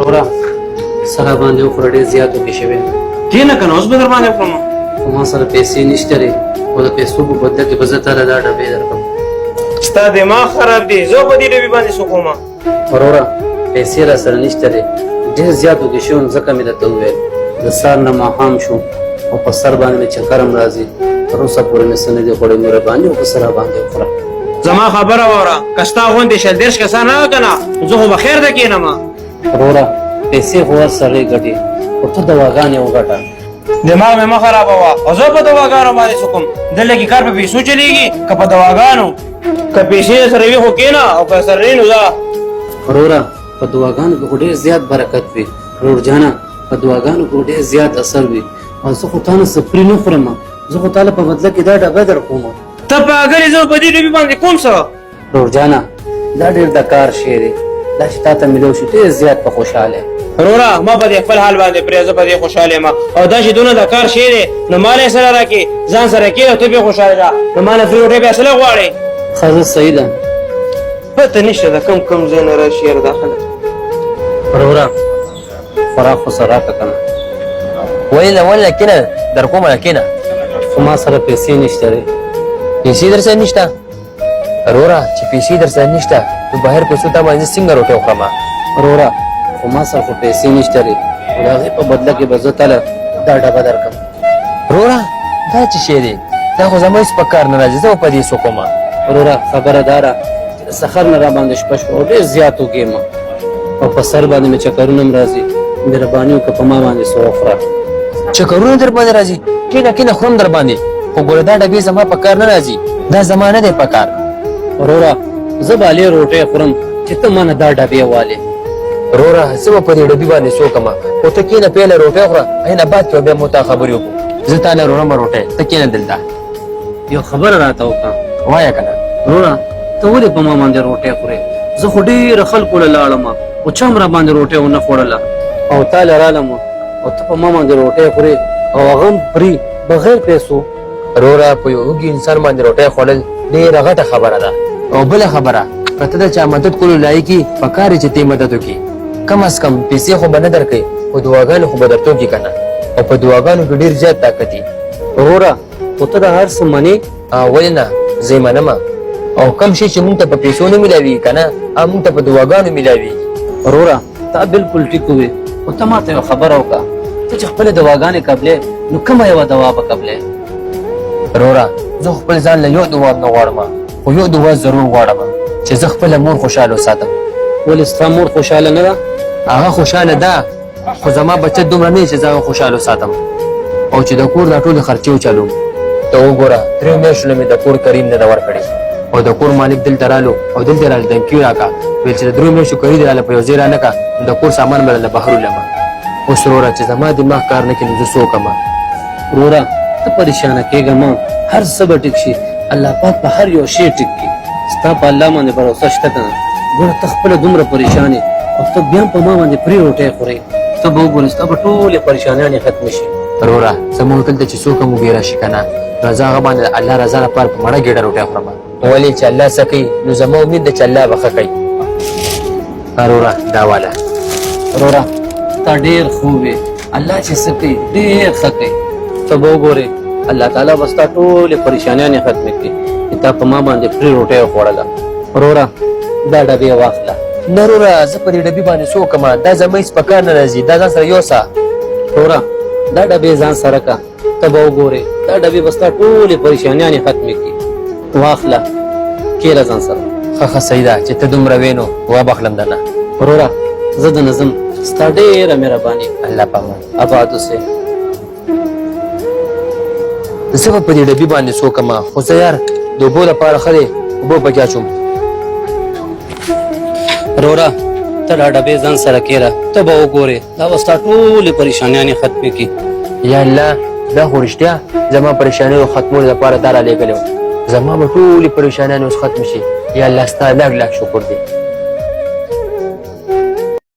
وروره سره باندې وخوره ډېر زیات وږی شوی کښېنه که نه اوس به در باندې وخورم خو ما سره پیسې نشته دی خو د پیسو په بدله کې به زه تاله دا ډبې درکړم ستا دماغ خراب دی زه په دې ډبې باندې څه کومه وروره پیسې را سره نشته دی ډېر زیات وږی شوی ځکه مې درته وویل د سهار نه ماښام شو او په سر باندې مې چکر هم راځي تر اوسه پورې مې څه نه دي خوړی مهرباني وکړه سره باندې وخوره زما خبره واوره که ستا غوندې شل دېرش کسان نه که نه زه خو به خیر ته کښېنم وروره پیسې خو هر سړی ګټي خو ته دواګانې وګټه دماغ مې مه خرابوه او زه په دواګانو باندې څه کوم دلته کې کار په پیسو چلېږي که په دواګانو که پیسې سره وي خو کښېنه او که سره نه نو ځه وروره په دواګانو کې خو ډېر زیات برکت وي ورور جانه په دواګانو کې ډېر زیات اثر وي او زه خو تا نه سپري نه خورم زه خو تا له په بدله کې دا ډبه در کوم ته په اګرې زه په دې ډبې باندې کوم څه ورور جانه دا ډېر د کار شی دی دا چې تا ته میلو شي ډېر زیات په خوشحاله وروره ما په دې خپل حال باندې پرې زه په دې خوشحاله یم او دا چې دونه د کار شی دی نو ما له سره راکړې ځان سره کښېنه ته بیا خوشحاله ده نو ما نه فري روټۍ بیا څه غواړې ښه زه صحیح ده پته نشته د کم ځای نه راشي یار دا خلک وروره خوراک خو سره راکړه که نه وله کینه در کومه کینه خو ما سره پیسې نشته دی پیسې در سره نشته وروره چې پیسې در سره نشته نو بهر پیسو ته باندې څنګه روټۍ وخورم وروره خو ما سره خو پیسې نشته دی خو د هغې په بدله کې به زه تاله دا ډبه درکړم وروره دا چې شی دی دا خو زما هېڅ په کار نه راځي زه به په دې څه کومه وروره خبره دا ده چې د سخر نه راباندې شپه شوه او ډېر زیات وږی یم او په سر باندې مې چکرونه هم راځي مهرباني وکړه په ما باندې څه وخوره چکرونه در باندې راځي کینه خورم در باندې خو ګوره دا ډبې زما په کار نه راځي دا زما نه دی په کار وروره زه به الې روټۍ خورم چې ته ما نه دا ډبې والې وروره زه به په دې ډبې باندې څه وکړم خو ته کینه پهله روټۍ خوره نه بعد کې بیا مو ته خبرې وکړو زه تا له وروړم روټۍ ته کینه دلته یو خبره راته وکړه وایه که نه وروره ته ولې په ما باندې روټۍ خورې زه خو ډېره خلکو له لاړم خو چا هم راباندې روټۍ ونه خوړله او تا له رالم او ته په ما باندې روټۍ خورې او هغه هم فري بغیر پیسو وروره په یو وږي انسان باندې روټۍ خوړل ډېره غټه خبره ده او بله خبره که ته د چا مدد کولو لایق یې پکار یې چې ته مدد وکړي کم از کم پیسې خو به نه درکوي خو دعاګانې خو به درته وکړي که نه او په دعاګانو کې ډېر زیات طاقت وي وروره خو ته د هر څه منې ولې نه زه یې منم او کم شی چې مونږ ته په پیسو نه میلاوي که نه مونږ ته په دعاګانو میلاوي وروره تا بالکل ټیک ووې خو ته ماته یوه خبره وکړه ته چې خپلې دواګانې قبلې نو کومه یوه دوا به قبلې وروره زه خپل ځان له یو دوا نه غواړم خو یو دوا ضرور غواړم چې زه خپله مور خوشحاله وساتم ولې ستا مور خوشحاله نه ده هغه خوشحاله ده خو زما بچت دومره نه چې زه هغه خوشحاله وساتم او چې د کور دا ټولې خرچې وچلوم ته وګوره 3 میاشتو نه مې د کور کریم نه ده ورکړې او د کور مالک دلته رالو او دلته راله دمکي راکړه ویل چې د 3 میاشتو کري دې راله په یو ځای رانه کړه نو د کور سامان به راله بهر ولیمه اوس وروره چې زما دماغ کار نه کوي نو زه څه وکړم وروره ته پریشانه کېږه مه هر څه به ټیک شي الله پاک په هر یو شی ټیک کړي ستا په الله باندې بروسه شته که نه ګوره ته خپله دومره پریشان یې او ته بیا په ما باندې فري روټۍ خورې ته به وګورې ستا به ټولې پریشانیانې ختمې شي وروره زموږ دلته چې څوک هم وږي راشي که نه نو زه هغه باندې د الله رضا لپاره په مړه ګېډه روټۍ خورم ولې چې الله څه کوي نو زما امید ده چې الله به ښه کوي وروره دا واله وروره تا ډېر خوب وې الله چې څه کوي ډېر ښه کوي ته به وګورې الله تعالی به ستا ټولې پریشانیانې ختمې کړي چې تا په ما باندې فري روټۍ وخوړله وروره دا ډبې واخله نه وروره زه په دې ډبې باندې څه وکړم دا زما هېڅ په کار نه راځي دا ځان سره یوسه وروره دا ډبې ځان سره که ته به وګورې دا ډبې به ستا ټولې پریشانیانې ختمې کړي واخله کېله ځان سره ښه صحیح ده چې ته دومره وې نو وبخلم درنه وروره زه د نظم ستا ډېره مهرباني الله پامان آباد اوسې زه به په دې ډبې باندې څه وکړم خو زه یار د اوبو لپاره ښه دی اوبه پکې اچوم وروره ته دا ډبې ځان سره کېله ته به وګورې دا به ستا ټولې پریشانیانې ختمې کړي یا الله دا خو رښتیا زما پریشانیو ختمولو لپاره دا رالېږلی و زما به ټولې پریشانیانې اوس ختم شي یا الله ستا لاک لاک شکر دی